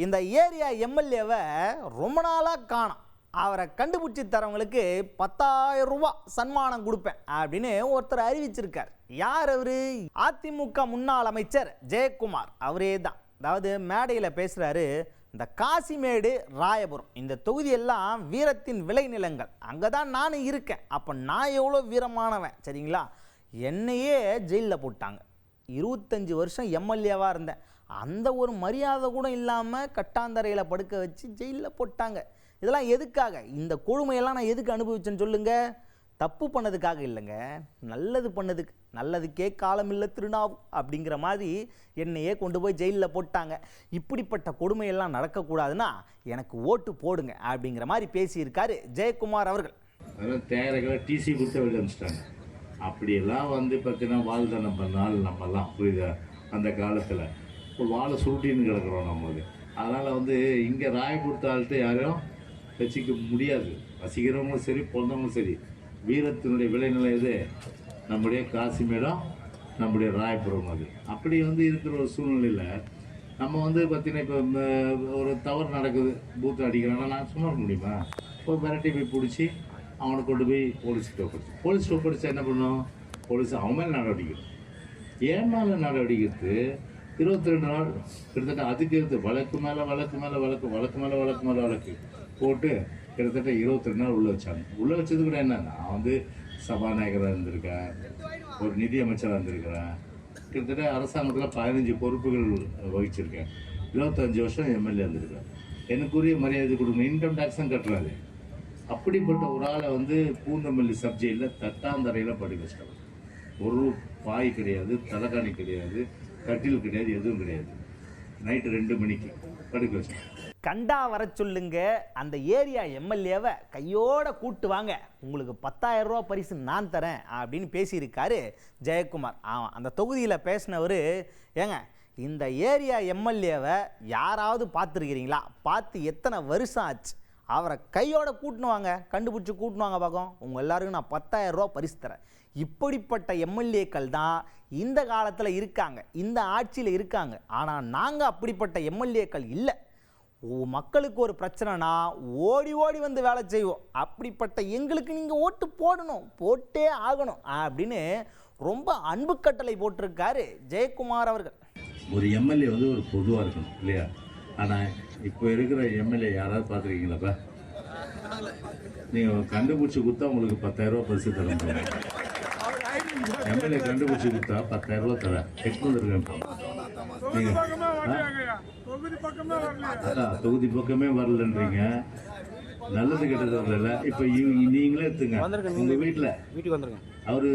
இந்த ஏரியா எம்எல்ஏவை ரொம்ப நாளாக காணோம். அவரை கண்டுபிடிச்சி தரவங்களுக்கு 10,000 ரூபா சன்மானம் கொடுப்பேன் அப்படின்னு ஒருத்தர் அறிவிச்சிருக்கார். யார் அவர்? அதிமுக முன்னாள் அமைச்சர் ஜெயக்குமார் அவரே தான். அதாவது மேடையில் பேசுகிறாரு, இந்த காசிமேடு ராயபுரம் இந்த தொகுதியெல்லாம் வீரத்தின் விளைநிலங்கள், அங்கே தான் நான் இருக்கேன். அப்போ நான் எவ்வளோ வீரமானவன் சரிங்களா? என்னையே ஜெயிலில் போட்டாங்க. 25 வருஷம் எம்எல்ஏவாக இருந்தேன். அந்த ஒரு மரியாதை கூட இல்லாமல் கட்டாந்தரையில் படுக்க வச்சு ஜெயிலில் போட்டாங்க. இதெல்லாம் எதுக்காக? இந்த கொடுமையெல்லாம் நான் எதுக்கு அனுபவிச்சேன்னு சொல்லுங்கள். தப்பு பண்ணதுக்காக இல்லைங்க, நல்லது பண்ணதுக்கு. நல்லதுக்கே காலம் இல்லை திருநாவு அப்படிங்கிற மாதிரி என்னையே கொண்டு போய் ஜெயிலில் போட்டாங்க. இப்படிப்பட்ட கொடுமையெல்லாம் நடக்கக்கூடாதுன்னா எனக்கு ஓட்டு போடுங்க அப்படிங்கிற மாதிரி பேசியிருக்காரு ஜெயக்குமார் அவர்கள். தேவைகளை டிசி கொடுத்து வெளியே அனுப்பிச்சிட்டாங்க. அப்படியெல்லாம் பார்த்தீங்கன்னா வாழ்தனம் பண்ணால் நம்மெல்லாம் புரியுதா? அந்த காலத்தில் இப்போ வாழை சுருட்டின்னு கிடக்கிறோம் நம்மளுக்கு. அதனால் இங்கே ராயபுரத்தாள்கிட்ட யாரையும் வச்சிக்க முடியாது. வசிக்கிறவங்களும் சரி, பிறந்தவங்களும் சரி. வீரத்தினுடைய விளைநிலை இது நம்முடைய காசிமேடம், நம்முடைய ராயபுரம். அது அப்படி இருக்கிற ஒரு சூழ்நிலையில் நம்ம பார்த்திங்கன்னா இப்போ ஒரு தவறு நடக்குது, பூத்து அடிக்கிறாங்கன்னா நான் சும்மா இருக்க முடியுமா? இப்போ மிரட்டி போய் பிடிச்சி அவனை கொண்டு போய் போலீஸுக்கு ஒப்படைச்சு. போலீஸ் ஒப்படைச்சா என்ன பண்ணும்? போலீஸ் அவன் மேலே நடவடிக்கை. ஏன் மேலே நடவடிக்கிறது 22 நாள் கிட்டத்தட்ட. அதுக்கு வழக்கு மேலே வழக்கு மேலே வழக்கு, வழக்கு மேலே வழக்கு மேலே வழக்கு போட்டு கிட்டத்தட்ட 22 நாள் உள்ளே வச்சாங்க. உள்ளே வச்சது கூட என்ன, நான் சபாநாயகராக இருந்திருக்கேன், ஒரு நிதி அமைச்சராக இருந்திருக்கிறேன், கிட்டத்தட்ட அரசாங்கத்தில் 15 பொறுப்புகள் வகிச்சிருக்கேன், 25 வருஷம் எம்எல்ஏ இருந்திருக்கேன். எனக்குரிய மரியாதை கொடுங்க. இன்கம் டேக்ஸும் கட்டுறாரு. அப்படிப்பட்ட ஒரு ஆளை பூந்தமல்லி சப்ஜெக்டில் தட்டாந்தரையில் படுக்க வச்சிட்டாங்க. ஒரு பாய் கிடையாது, தலைகாணி கிடையாது, கட்டில் கிடையாது, எதுவும் கிடையாது. நைட்டு 2 மணிக்கு படுக்க வச்சாங்க. கண்டா வர சொல்லுங்க, அந்த ஏரியா எம்எல்ஏவை கையோட கூட்டு வாங்க, உங்களுக்கு 10,000 ரூபா பரிசு நான் தரேன் அப்படின்னு பேசியிருக்காரு ஜெயக்குமார். ஆமாம், அந்த தொகுதியில் பேசினவர், ஏங்க இந்த ஏரியா எம்எல்ஏவை யாராவது பார்த்துருக்கிறீங்களா? பார்த்து எத்தனை வருஷம் ஆச்சு? அவரை கையோட கூட்டினுவாங்க, கண்டுபிடிச்சி கூட்டினுவாங்க பார்க்கும், உங்கள் எல்லாருக்கும் நான் 10,000 ரூபா பரிசு தரேன். இப்படிப்பட்ட எம்எல்ஏக்கள் தான் இந்த காலத்தில் இருக்காங்க, இந்த ஆட்சியில் இருக்காங்க. ஆனால் நாங்கள் அப்படிப்பட்ட எம்எல்ஏக்கள் இல்லை. மக்களுக்கு ஒரு பிரச்சனைனா ஓடி ஓடி வந்து வேலை செய்வோம். அப்படிப்பட்ட எங்களுக்கு நீங்கள் ஓட்டு போடணும், போட்டே ஆகணும் அப்படின்னு ரொம்ப அன்பு கட்டளை போட்டிருக்காரு ஜெயக்குமார் அவர்கள். ஒரு எம்எல்ஏ ஒரு பொதுவாக இருக்கணும் இல்லையா? ஆனால் இப்போ இருக்கிற எம்எல்ஏ யாராவது பார்த்துருக்கீங்களாப்பா? நீங்கள் கண்டுபிடிச்சி கொடுத்தா உங்களுக்கு 10,000 ரூபா பரிசு தரேன். எம்எல்ஏ கண்டுபிடிச்சி கொடுத்தா 10,000 ரூபா தரேன். அதான் தொகுதி பக்கமே வரலன்றீங்க. நல்லது கெட்டது வரல. இப்போ நீங்களே எடுத்துங்க, உங்கள் வீட்டுக்கு வந்துருங்க. அவரு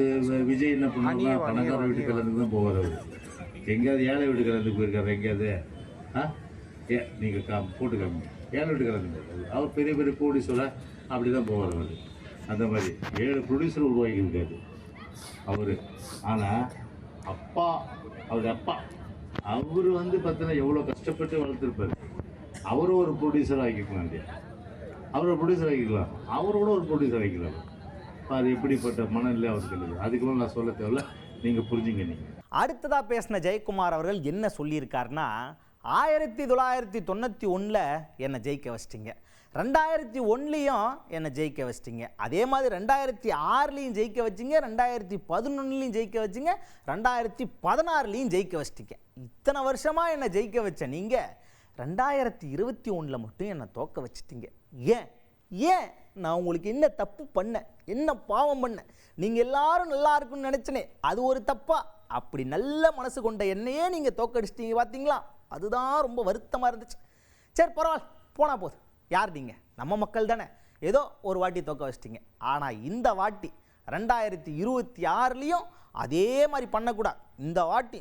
விஜய் என்ன பண்ணுவாங்க? பணக்கார வீட்டு கலந்துக்கு தான் போவார். அவரு எங்கேயாவது ஏழை வீட்டு கலந்துக்கு போயிருக்காரு எங்கேயாவது? நீங்கள் போட்டு காமிங்க, ஏழை வீட்டு கலந்து. அவர் பெரிய பெரிய ப்ரொடியூசராக அப்படி தான் போவார். அவர் அந்த மாதிரி 7 ப்ரொடியூசர் உருவாக்கியிருக்காரு அவர். ஆனால் அப்பா, அவருடைய அப்பா, அவர் பார்த்தீங்கன்னா எவ்வளோ கஷ்டப்பட்டு வளர்த்துருப்பார். அவரும் ஒரு ப்ரொடியூசர் ஆக்கிக்கலாம் இல்லையா? அவரை ப்ரொடியூசர் ஆக்கிக்கலாம், அவரோட ஒரு ப்ரொடியூசர் ஆக்கிக்கலாம். அது எப்படிப்பட்ட மனநிலை அவருக்கு இருக்குது. அதுக்குள்ள நான் சொல்ல தேவையில்ல, நீங்கள் புரிஞ்சுங்க. நீங்கள் அடுத்ததாக பேசின ஜெயக்குமார் அவர்கள் என்ன சொல்லியிருக்காருன்னா, 1991 என்னை ஜெயிக்க வச்சிட்டிங்க, 2001 என்னை ஜெயிக்க வச்சிட்டிங்க, அதே மாதிரி 2006 ஜெயிக்க வச்சிங்க, 2011 ஜெயிக்க வச்சிங்க, 2016 ஜெயிக்க வச்சிட்டிங்க. இத்தனை வருஷமாக என்னை ஜெயிக்க வச்ச நீங்கள் 2021 மட்டும் என்னை தோக்க வச்சிட்டிங்க. ஏன் நான் உங்களுக்கு என்ன தப்பு பண்ணேன், என்ன பாவம் பண்ணேன்? நீங்கள் எல்லாரும் நல்லா இருக்குன்னு நினச்சினே, அது ஒரு தப்பா? அப்படி நல்ல மனசு கொண்ட என்னையே நீங்கள் தோக்கடிச்சிட்டீங்க பார்த்தீங்களா? அதுதான் ரொம்ப வருத்தமாக இருந்துச்சு. சரி பரவாயில்ல, போனால் போதும். யார் நீங்கள்? நம்ம மக்கள் தானே. ஏதோ ஒரு வாட்டி தோக்க வச்சிட்டிங்க. ஆனால் இந்த வாட்டி 2026 அதே மாதிரி பண்ணக்கூடாது. இந்த வாட்டி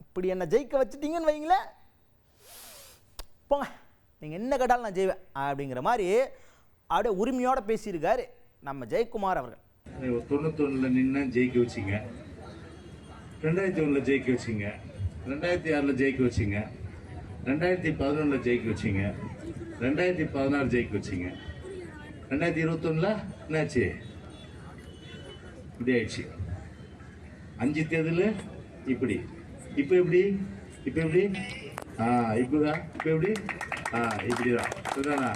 இப்படி என்னை ஜெயிக்க வச்சிட்டிங்கன்னு வைங்களேன், போங்க, நீங்கள் என்ன கேட்டாலும் நான் செய்வேன் அப்படிங்கிற மாதிரி அப்படியே உரிமையோடு பேசியிருக்காரு நம்ம ஜெயக்குமார் அவர்கள். 91 நின்று ஜெயிக்க வச்சிங்க, 2001 ஜெயிக்க வச்சிங்க, 2006 ஜெயிக்க வச்சிங்க, 2011 ஜெயிக்க வச்சிங்க, 2016 ஜெயிக்க வச்சிங்க, 2021 என்னாச்சு? இப்படி ஆயிடுச்சு. 5 தேர்தல் இப்படி. இப்போ எப்படி இப்போதான் இப்போ எப்படி இப்படிதான் இதுதானா